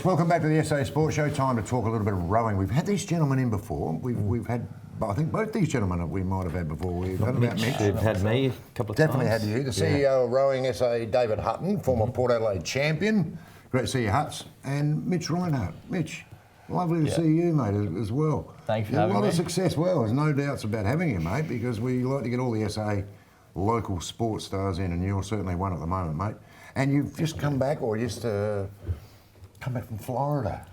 Yes, welcome back to the SA Sports Show. Time to talk a little bit of rowing. We've had these gentlemen in before. We've had, I think both these gentlemen we might have had before. We've had about Mitch. You've had me a couple of Definitely times. had you. The CEO of Rowing SA, David Hutten, former Port Adelaide champion. Great to see you, Huts. And Mitch Reinhardt. Mitch, lovely to see you, mate, as well. Thanks for having me. A lot of success. Well, there's no doubts about having you, mate, because we like to get all the SA local sports stars in, and you're certainly one at the moment, mate. And you've just come back, or just come back from Florida.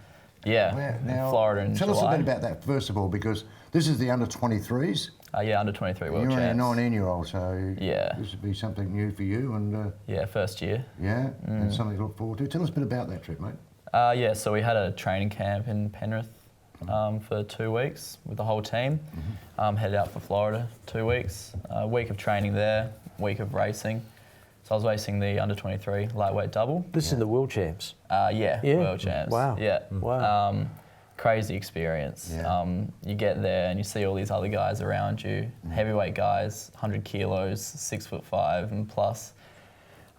Yeah, now, Florida in Tell us July. a bit about that, first of all, because this is the under-23s. Yeah, under 23 world You're champs. only a 19-year-old, so Yeah. this would be something new for you, and Yeah, first year. and something to look forward to. Tell us a bit about that trip, mate. Yeah, so we had a training camp in Penrith for 2 weeks with the whole team. Headed out for Florida 2 weeks. A week of training there, week of racing. So I was racing the under 23 lightweight double. This is the world champs. Yeah, world champs. Wow. Yeah. Wow. Crazy experience. Yeah. You get there and you see all these other guys around you, heavyweight guys, 100 kilos, 6'5" and plus,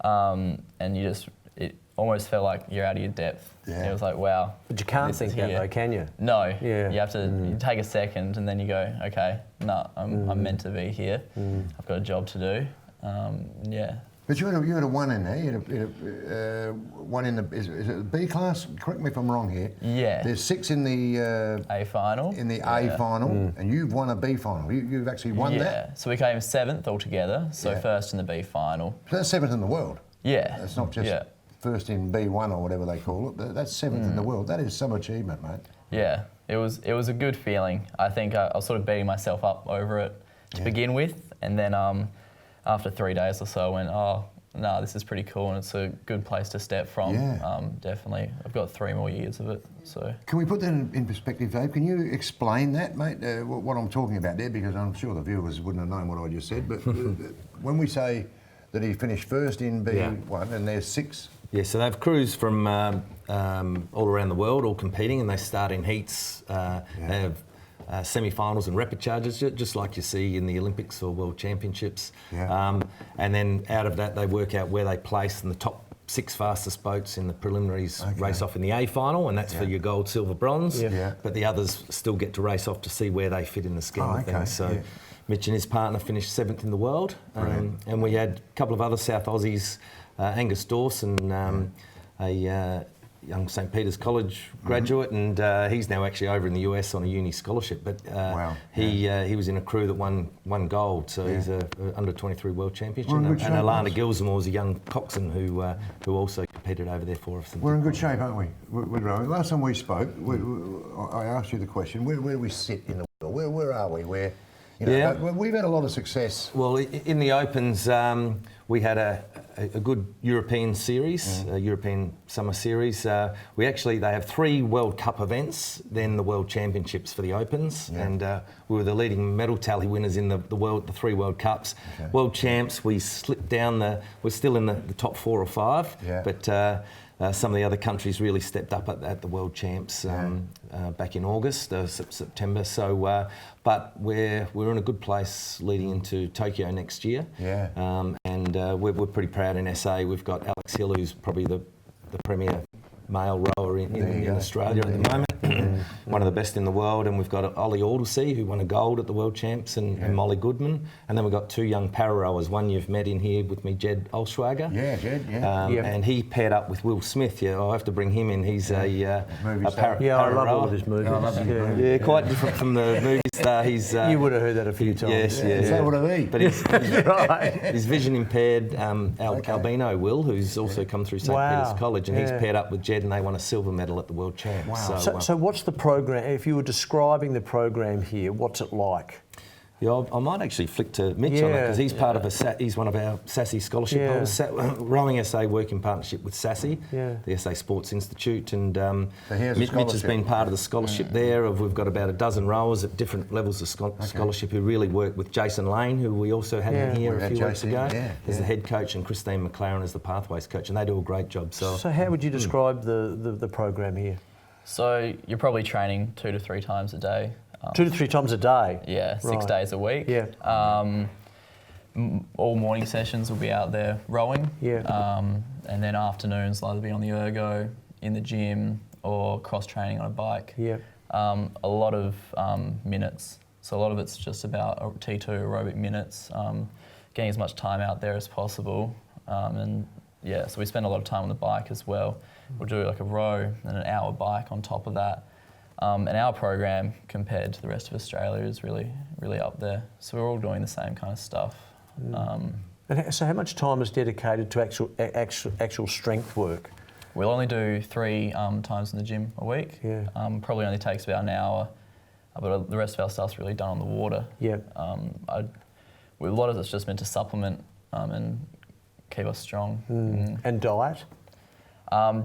and it almost felt like you're out of your depth. Yeah. It was like, wow. But you can't think that though, can you? No. Yeah. You have to you take a second and then you go, okay, no, I'm meant to be here. I've got a job to do. Yeah. But you had a one in there. You had a one in the is it the B class? Correct me if I'm wrong here. Yeah. There's 6 in the A final. in the A final, and you've won a B final. You've actually won that. Yeah. So we came 7th altogether. So first in the B final. So that's 7th in the world. Yeah. That's not just first in B1 or whatever they call it. That's 7th in the world. That is some achievement, mate. Yeah. It was a good feeling. I think I was sort of beating myself up over it to begin with, and then after 3 days or so, I went, oh, no, this is pretty cool and it's a good place to step from. Yeah. Definitely. I've got 3 more years of it. So. Can we put that in perspective, Dave? Can you explain that, mate, what I'm talking about there? Because I'm sure the viewers wouldn't have known what I just said. But when we say that he finished first in B1 and there's 6... Yeah, so they've crews from all around the world, all competing, and they start in heats. They have semi-finals and rapid charges, just like you see in the Olympics or World Championships. Yeah. And then out of that, they work out where they place, and the top 6 fastest boats in the preliminaries race off in the A final, and that's for your gold, silver, bronze. Yeah. But the others still get to race off to see where they fit in the scheme of things. So Mitch and his partner finished 7th in the world, and we had a couple of other South Aussies, Angus Dawson, a young St Peter's College graduate, and he's now actually over in the US on a uni scholarship. But he was in a crew that won gold, so he's a under 23 world championship. And Alana Gilsmore was a young coxswain who also competed over there for us. We're in good shape, aren't we? We're growing. Last time we spoke, I asked you the question: where do we sit in the world? Where are we? We've had a lot of success. Well, in the Opens, we had a good European series, a European summer series. They have 3 World Cup events, then the World Championships for the Opens, and we were the leading medal tally winners in the 3 World Cups. World Champs, we slipped down we're still in the top 4 or 5, but some of the other countries really stepped up at the World Champs back in August, September. So, but we're in a good place leading into Tokyo next year. And we're pretty proud in SA. We've got Alex Hill, who's probably the premier male rower in Australia at the moment. One of the best in the world, and we've got Ollie Aldersea, who won a gold at the World Champs, and Molly Goodman, and then we've got 2 young para rowers. One you've met in here with me, Jed Olschwager. Jed. And he paired up with Will Smith. I'll have to bring him in. He's a para I love all rower. of his movies. Quite different from the movie star. He's you would have heard that a few times. Yes. Is that what I mean? But he's vision impaired, albino Will, who's also come through St Peter's College, and he's paired up with Jed, and they won a silver medal at the World Champs. Wow. So what's the program? If you were describing the program here, what's it like? Yeah, I might actually flick to Mitch on it, because he's part of he's one of our SASS scholarship holders. Rowing SA work in partnership with SASS, the SA Sports Institute, and Mitch has been part of the scholarship there. We've got about a dozen rowers at different levels of scholarship who really work with Jason Lane, who we also had in here a few weeks ago, as the head coach, and Christine McLaren as the pathways coach, and they do a great job. So how would you describe the program here? So you're probably training 2 to 3 times a day. 2 to 3 times a day? Yeah, 6 days a week. Yeah. All morning sessions will be out there rowing. Yeah. And then afternoons will either be on the ergo, in the gym, or cross training on a bike. Yeah. A lot of minutes. So a lot of it's just about T2 aerobic minutes, getting as much time out there as possible. And yeah, so we spend a lot of time on the bike as well. We'll do like a row and an hour bike on top of that. And our program compared to the rest of Australia is really, really up there. So we're all doing the same kind of stuff. And so how much time is dedicated to actual strength work? We'll only do 3 times in the gym a week. Yeah. Probably only takes about an hour, but the rest of our stuff's really done on the water. Yeah. A lot of it's just meant to supplement and keep us strong. And diet?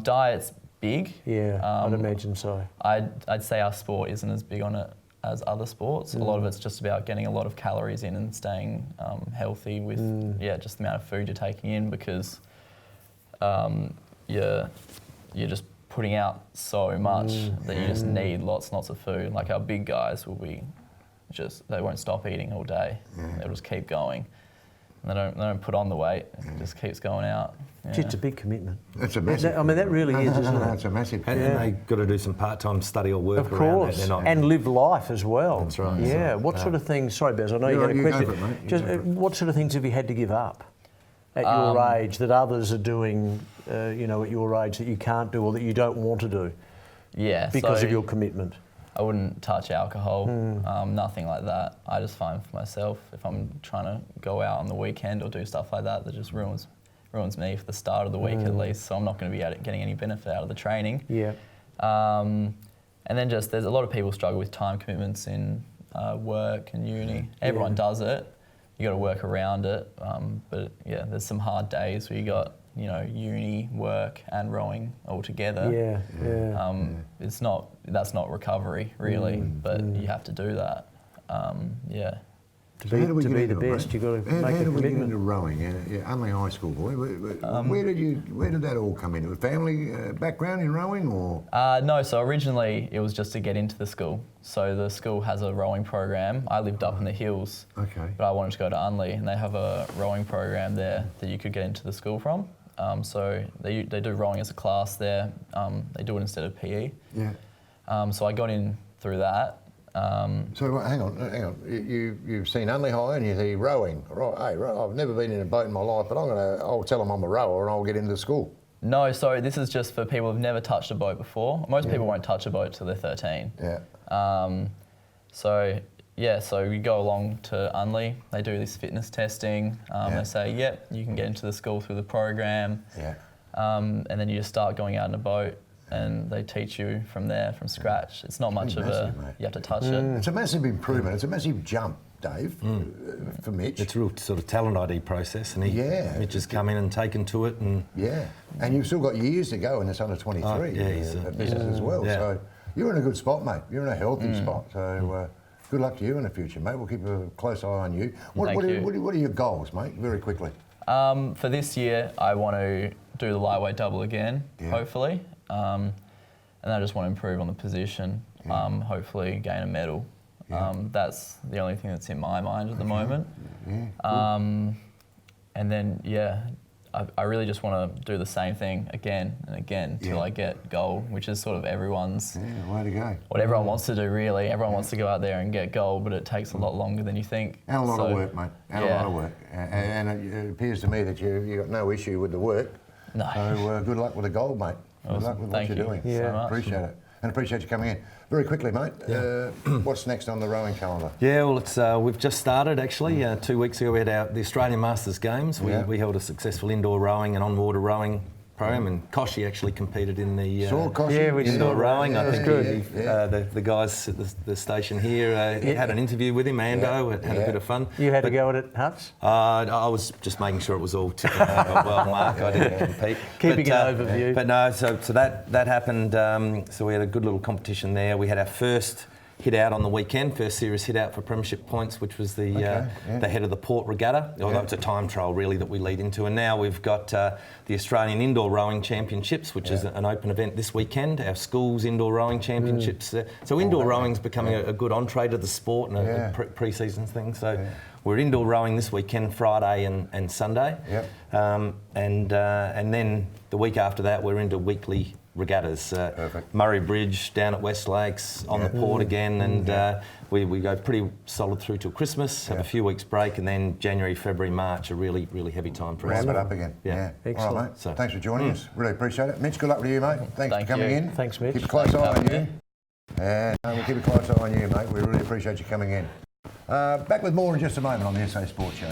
Diet's big. Yeah, I'd imagine so. I'd say our sport isn't as big on it as other sports. A lot of it's just about getting a lot of calories in and staying healthy with just the amount of food you're taking in, because you're just putting out so much that you just need lots and lots of food. Like our big guys will be they won't stop eating all day. They'll just keep going. And they don't put on the weight. It just keeps going out. Gee, it's a big commitment. It's a massive. I mean, that really is, isn't it? It's a massive. And they've got to do some part-time study or work Of around course, that. They're not, and live life as well. That's right. Yeah. What sort of things? Sorry, Bez. I know you had a You go question. for it, mate. You Just go for it. what sort of things have you had to give up at your age that others are doing? At your age that you can't do or that you don't want to do Yeah. because so of your commitment. I wouldn't touch alcohol, nothing like that. I just find for myself, if I'm trying to go out on the weekend or do stuff like that, that just ruins me for the start of the week at least. So I'm not going to be getting any benefit out of the training. Yeah. And then there's a lot of people struggle with time commitments in work and uni. Everyone does it. You got to work around it. But yeah, there's some hard days where you got uni, work, and rowing all together. Yeah. That's not recovery really, but you have to do that. Yeah. To So how do we be get the into it, best, mate? you've got to How make a do we get commitment. into rowing? Yeah, only high school boy. Where did that all come into? A family background in rowing, or? No, so originally it was just to get into the school. So the school has a rowing program. I lived up in the hills, Okay. but I wanted to go to Unley, and they have a rowing program there that you could get into the school from. So they do rowing as a class there. They do it instead of PE. Yeah. So I got in through that. So hang on. You've seen Unley High and you see rowing. Right? Hey, I've never been in a boat in my life, but I'll tell them I'm a rower and I'll get into the school. No, so this is just for people who've never touched a boat before. Most people won't touch a boat till they're 13. Yeah. So we go along to Unley. They do this fitness testing. They say, yep, you can get into the school through the program. Yeah. And then you just start going out in a boat, and they teach you from there, from scratch. It's not much of massive, mate. you have to touch it. It's a massive improvement. It's a massive jump, Dave, for Mitch. it's a real sort of talent ID process, and Mitch has come in and taken to it, and Yeah, and you've still got years to go in this under 23 he's business as well. Yeah. So you're in a good spot, mate. You're in a healthy spot. So good luck to you in the future, mate. We'll keep a close eye on you. What are your goals, mate? Very quickly. For this year, I want to do the lightweight double again, hopefully. And I just want to improve on the position, hopefully gain a medal. That's the only thing that's in my mind at the moment. And then, I really just want to do the same thing again and again till I get gold, which is sort of everyone's... Yeah, way to go. What everyone wants to do, really. Everyone wants to go out there and get gold, but it takes a lot longer than you think. And a lot of work, mate. And a lot of work. And it appears to me that you got no issue with the work. No. So good luck with the gold, mate. Good luck with what you're doing. Thank you so much. Appreciate it. And appreciate you coming in. Very quickly, mate. What's next on the rowing calendar? yeah, well, it's we've just started actually. 2 weeks ago, we had the Australian Masters Games. We held a successful indoor rowing and on-water rowing program, and Koshi actually competed in the Saw Koshi? we indoor saw rowing. that. I think Good. the guys at the station here had an interview with him, Ando, had a bit of fun. You had to go at it, Huts? I was just making sure it was all ticking over well, Mark. I didn't compete. Keeping an overview. But no, so that happened. So we had a good little competition there. We had our first hit out on the weekend, first serious hit out for premiership points, which was the head of the Port Regatta. Although it's a time trial really that we lead into. And now we've got the Australian Indoor Rowing Championships, which is an open event this weekend. Our schools indoor rowing championships. So indoor rowing's becoming a good entree to the sport and a pre-season thing. So we're indoor rowing this weekend, Friday and Sunday. And then the week after that, we're into weekly regattas. Perfect. Murray Bridge down at West Lakes, on the port again, and we go pretty solid through till Christmas, have a few weeks break, and then January, February, March, a really, really heavy time for us. Ramp it up again. Yeah. Excellent. All right, mate. So- Thanks for joining us. Really appreciate it. Mitch, good luck with you, mate. Thanks Thank for coming you. in. Thanks, Mitch. Keep a close Thanks for eye on having you. me. And we'll keep a close eye on you, mate. We really appreciate you coming in. Back with more in just a moment on the SA Sports Show.